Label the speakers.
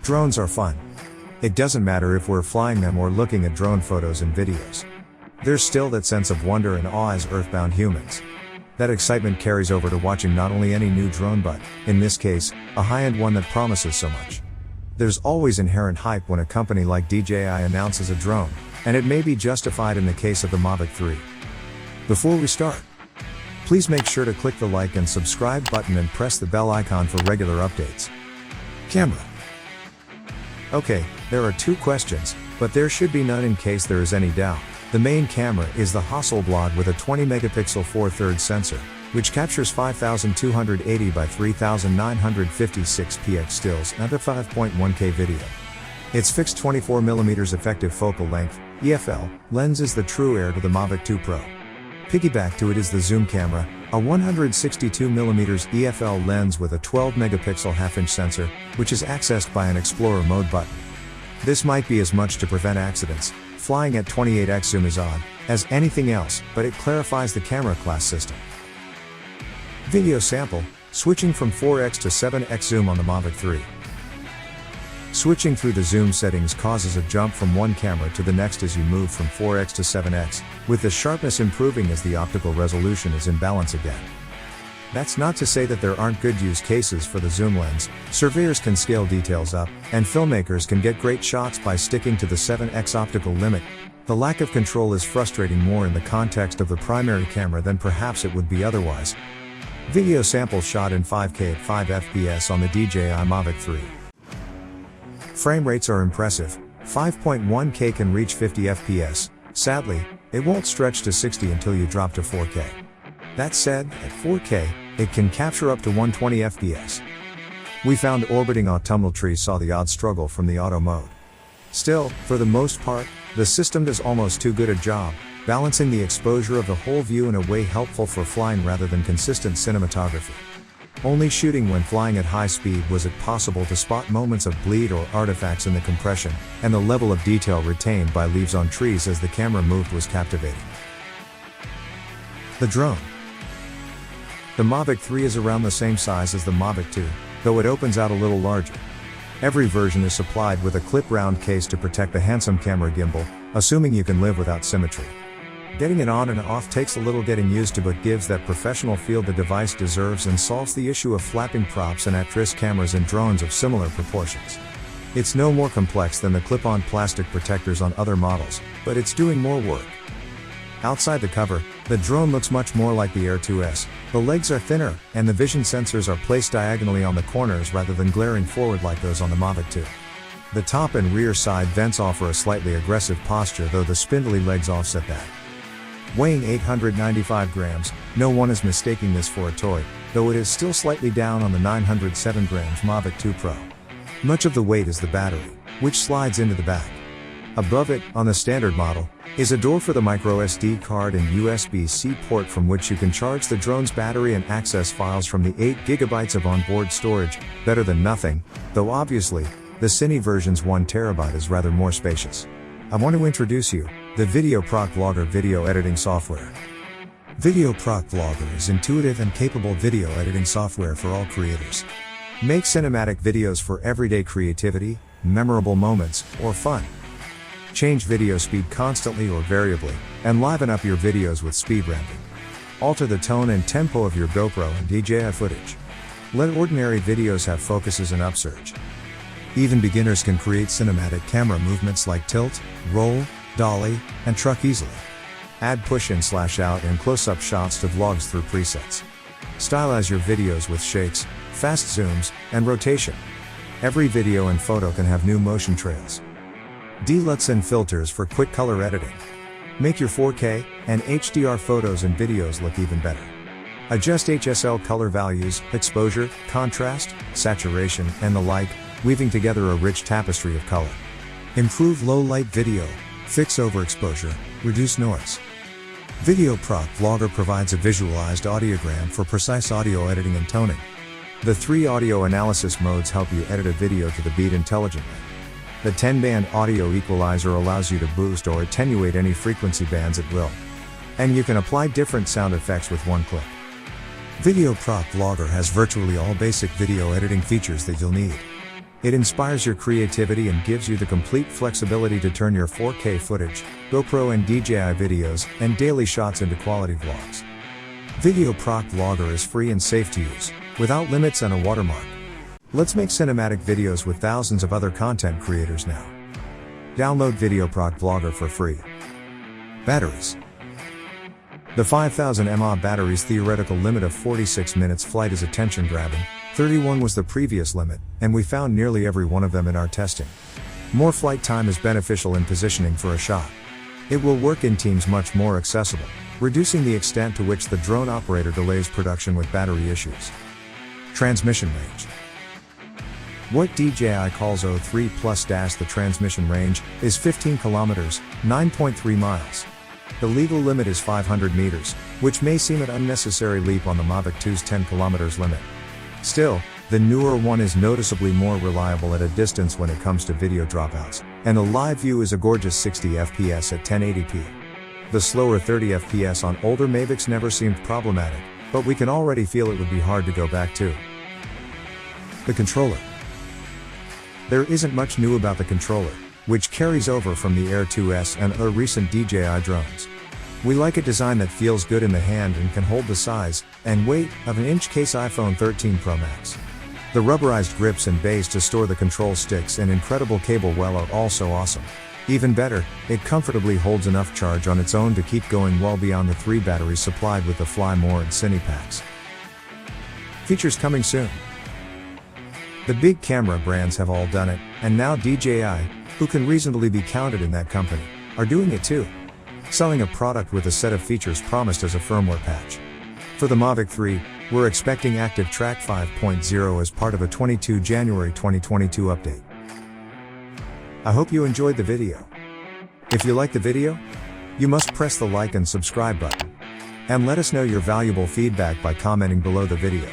Speaker 1: Drones are fun. It doesn't matter if we're flying them or looking at drone photos and videos. There's still that sense of wonder and awe as earthbound humans. That excitement carries over to watching not only any new drone but, in this case, a high-end one that promises so much. There's always inherent hype when a company like DJI announces a drone, and it may be justified in the case of the Mavic 3. Before we start, please make sure to click the like and subscribe button and press the bell icon for regular updates. Camera. Okay, there are two questions, but there should be none in case there is any doubt. The main camera is the Hasselblad with a 20 megapixel 4/3 sensor, which captures 5280 by 3956 px stills and a 5.1K video. Its fixed 24mm effective focal length, EFL, lens is the true heir to the Mavic 2 Pro. Piggyback to it is the zoom camera, a 162mm EFL lens with a 12 megapixel half-inch sensor, which is accessed by an Explorer mode button. This might be as much to prevent accidents. Flying at 28x zoom is odd, as anything else, but it clarifies the camera class system. Video sample, switching from 4x to 7x zoom on the Mavic 3. Switching through the zoom settings causes a jump from one camera to the next as you move from 4x to 7x, with the sharpness improving as the optical resolution is in balance again. That's not to say that there aren't good use cases for the zoom lens. Surveyors can scale details up, and filmmakers can get great shots by sticking to the 7x optical limit. The lack of control is frustrating more in the context of the primary camera than perhaps it would be otherwise. Video sample shot in 5K at 5 FPS on the DJI Mavic 3. Frame rates are impressive. 5.1K can reach 50 FPS. Sadly, it won't stretch to 60 until you drop to 4K. That said, at 4K, it can capture up to 120 FPS. We found orbiting autumnal trees saw the odd struggle from the auto mode. Still, for the most part, the system does almost too good a job, balancing the exposure of the whole view in a way helpful for flying rather than consistent cinematography. Only shooting when flying at high speed was it possible to spot moments of bleed or artifacts in the compression, and the level of detail retained by leaves on trees as the camera moved was captivating. The drone. The Mavic 3 is around the same size as the Mavic 2, though it opens out a little larger. Every version is supplied with a clip-round case to protect the handsome camera gimbal, assuming you can live without symmetry. Getting it on and off takes a little getting used to but gives that professional feel the device deserves and solves the issue of flapping props and at-risk cameras in drones of similar proportions. It's no more complex than the clip-on plastic protectors on other models, but it's doing more work. Outside the cover, the drone looks much more like the Air 2S. The legs are thinner, and the vision sensors are placed diagonally on the corners rather than glaring forward like those on the Mavic 2. The top and rear side vents offer a slightly aggressive posture, though the spindly legs offset that. Weighing 895 grams, no one is mistaking this for a toy, though it is still slightly down on the 907 grams Mavic 2 Pro. Much of the weight is the battery, which slides into the back. Above it, on the standard model, is a door for the microSD card and USB-C port from which you can charge the drone's battery and access files from the 8 GB of onboard storage, better than nothing, though obviously, the Cine version's 1 TB is rather more spacious. I want to introduce you, the VideoProc Vlogger video editing software. VideoProc Vlogger is intuitive and capable video editing software for all creators. Make cinematic videos for everyday creativity, memorable moments, or fun. Change video speed constantly or variably, and liven up your videos with speed ramping. Alter the tone and tempo of your GoPro and DJI footage. Let ordinary videos have focuses and upsurge. Even beginners can create cinematic camera movements like tilt, roll, dolly, and truck easily. Add push-in/out and close-up shots to vlogs through presets. Stylize your videos with shakes, fast zooms, and rotation. Every video and photo can have new motion trails. DLUTs and filters for quick color editing. Make your 4K and HDR photos and videos look even better. Adjust HSL color values, exposure, contrast, saturation, and the like, weaving together a rich tapestry of color. Improve low light video, fix overexposure, reduce noise. VideoProc Vlogger provides a visualized audiogram for precise audio editing and toning. The 3 audio analysis modes help you edit a video to the beat intelligently. The 10-band audio equalizer allows you to boost or attenuate any frequency bands at will. And you can apply different sound effects with one click. VideoProc Vlogger has virtually all basic video editing features that you'll need. It inspires your creativity and gives you the complete flexibility to turn your 4K footage, GoPro and DJI videos, and daily shots into quality vlogs. VideoProc Vlogger is free and safe to use, without limits and a watermark. Let's make cinematic videos with thousands of other content creators now. Download VideoProc Vlogger for free. Batteries. The 5000 mAh battery's theoretical limit of 46 minutes flight is attention-grabbing. 31 was the previous limit, and we found nearly every one of them in our testing. More flight time is beneficial in positioning for a shot. It will work in teams much more accessible, reducing the extent to which the drone operator delays production with battery issues. Transmission range. What DJI calls O3 Plus - the transmission range is 15 kilometers, 9.3 miles. The legal limit is 500 meters, which may seem an unnecessary leap on the Mavic 2's 10 kilometers limit. Still, the newer one is noticeably more reliable at a distance when it comes to video dropouts, and the live view is a gorgeous 60 FPS at 1080p. The slower 30 FPS on older Mavics never seemed problematic, but we can already feel it would be hard to go back to. The controller. There isn't much new about the controller, which carries over from the Air 2S and other recent DJI drones. We like a design that feels good in the hand and can hold the size and weight of an inch-case iPhone 13 Pro Max. The rubberized grips and base to store the control sticks and incredible cable well are also awesome. Even better, it comfortably holds enough charge on its own to keep going well beyond the 3 batteries supplied with the Fly More and Cine packs. Features coming soon. The big camera brands have all done it, and now DJI, who can reasonably be counted in that company, are doing it too. Selling a product with a set of features promised as a firmware patch. For the Mavic 3, we're expecting Active Track 5.0 as part of a 22 January 2022 update. I hope you enjoyed the video. If you like the video, you must press the like and subscribe button. And let us know your valuable feedback by commenting below the video.